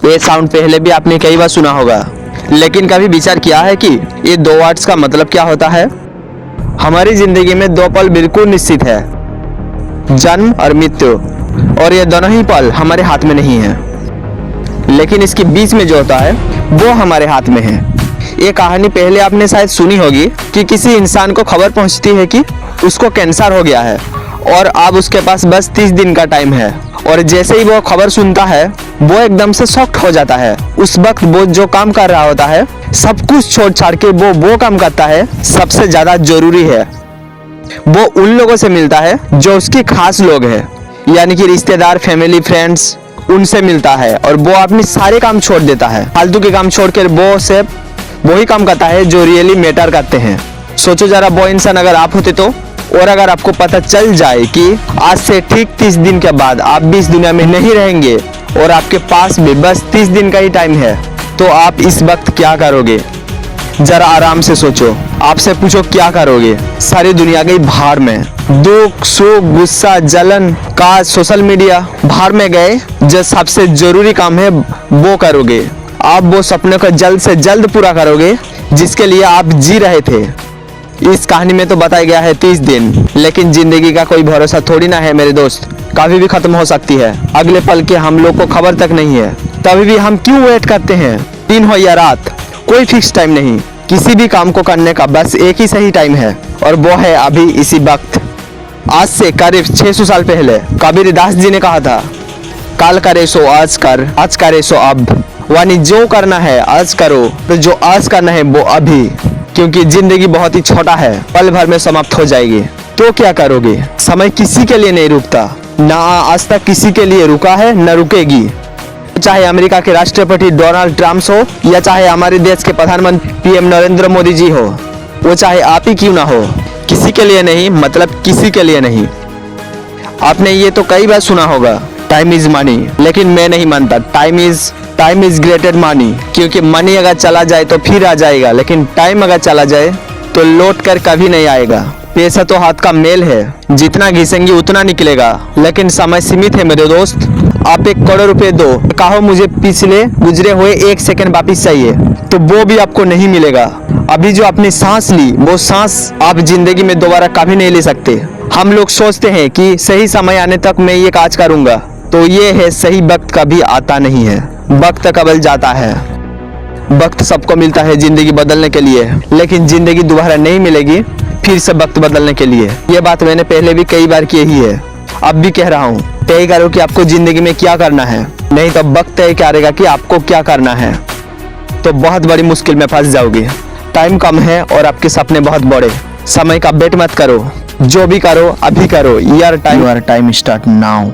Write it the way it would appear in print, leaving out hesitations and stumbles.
ये साउंड पहले भी आपने कई बार सुना होगा, लेकिन कभी विचार किया है कि ये दो वर्ड्स का मतलब क्या होता है? हमारी जिंदगी में दो पल बिल्कुल निश्चित है, जन्म और मृत्यु, और ये दोनों ही पल हमारे हाथ में नहीं है, लेकिन इसके बीच में जो होता है वो हमारे हाथ में है। ये कहानी पहले आपने शायद सुनी होगी कि किसी इंसान को खबर पहुंचती है कि उसको कैंसर हो गया है और अब उसके पास बस 30 दिन का टाइम है, और जैसे ही वो खबर सुनता है वो एकदम से शॉक्ड हो जाता है। उस वक्त वो जो काम कर रहा होता है सब कुछ छोड़ छाड़ के वो काम करता है सबसे ज्यादा जरूरी है। वो उन लोगों से मिलता है जो उसके खास लोग हैं, यानी कि रिश्तेदार, फैमिली, फ्रेंड्स, उनसे मिलता है और वो अपने सारे काम छोड़ देता है। फालतू के काम छोड़कर वो सिर्फ वही काम करता है जो रियली मैटर करते हैं। सोचो जरा, वो इंसान अगर आप होते तो, और अगर आपको पता चल जाए कि आज से ठीक 30 दिन के बाद आप भी इस दुनिया में नहीं रहेंगे और आपके पास भी बस 30 दिन का ही टाइम है, तो आप इस वक्त क्या करोगे? जरा आराम से सोचो। आपसे पूछो क्या करोगे? सारी दुनिया गई भाड़ में। दुख, सुख, गुस्सा, जलन, काज, सोशल मीडिया, भाड़ में गए। जो सबसे जरूरी काम है वो करोगे। आप वो सपने को जल्द से जल्द पूरा करोगे जिसके लिए आप जी रहे थे। इस कहानी में तो बताया गया है 30 दिन, लेकिन जिंदगी का कोई भरोसा थोड़ी ना है मेरे दोस्त, कभी भी खत्म हो सकती है। अगले पल के हम लोग को खबर तक नहीं है, तभी भी हम क्यों वेट करते हैं? दिन हो या रात, कोई फिक्स टाइम नहीं। किसी भी काम को करने का बस एक ही सही टाइम है, और वो है अभी, इसी वक्त। आज से करीब 600 साल पहले कबीरदास जी ने कहा था, काल करे सो आज कर, आज करे सो अब। यानी जो करना है आज करो, तो जो आज करना है वो अभी, क्योंकि जिंदगी बहुत ही छोटा है, पल भर में समाप्त हो जाएगी। तो क्या करोगे? समय किसी के लिए नहीं रुकता, ना आज तक किसी के लिए रुका है न रुकेगी। चाहे अमेरिका के राष्ट्रपति डोनाल्ड ट्रम्प हो, या चाहे हमारे देश के प्रधानमंत्री पीएम नरेंद्र मोदी जी हो, वो चाहे आप ही क्यों ना हो, किसी के लिए नहीं, मतलब किसी के लिए नहीं। आपने ये तो कई बार सुना होगा, टाइम इज मनी, लेकिन मैं नहीं मानता टाइम इज ग्रेटर मनी, क्योंकि मनी अगर चला जाए तो फिर आ जाएगा, लेकिन टाइम अगर चला जाए तो लौट कर कभी नहीं आएगा। पैसा तो हाथ का मेल है, जितना घिसेंगे उतना निकलेगा, लेकिन समय सीमित है मेरे दोस्त। आप 1 करोड़ रुपए दो, कहो मुझे पिछले गुजरे हुए 1 सेकंड वापिस चाहिए, तो वो भी आपको नहीं मिलेगा। अभी जो आपने सांस ली, वो सांस आप जिंदगी में दोबारा कभी नहीं ले सकते। हम लोग सोचते हैं कि सही समय आने तक मैं ये काज करूंगा, तो ये है, सही वक्त कभी आता नहीं है, वक्त कबल जाता है। वक्त सबको मिलता है जिंदगी बदलने के लिए, लेकिन जिंदगी दोबारा नहीं मिलेगी फिर से वक्त बदलने के लिए। ये बात मैंने पहले भी कई बार की ही है, अब भी कह रहा हूँ। तय करो कि आपको जिंदगी में क्या करना है, नहीं तो वक्त तय करेगा कि आपको क्या करना है, तो बहुत बड़ी मुश्किल में फंस जाओगे। टाइम कम है और आपके सपने बहुत बड़े। समय का वेट मत करो, जो भी करो अभी करो। Your time start now.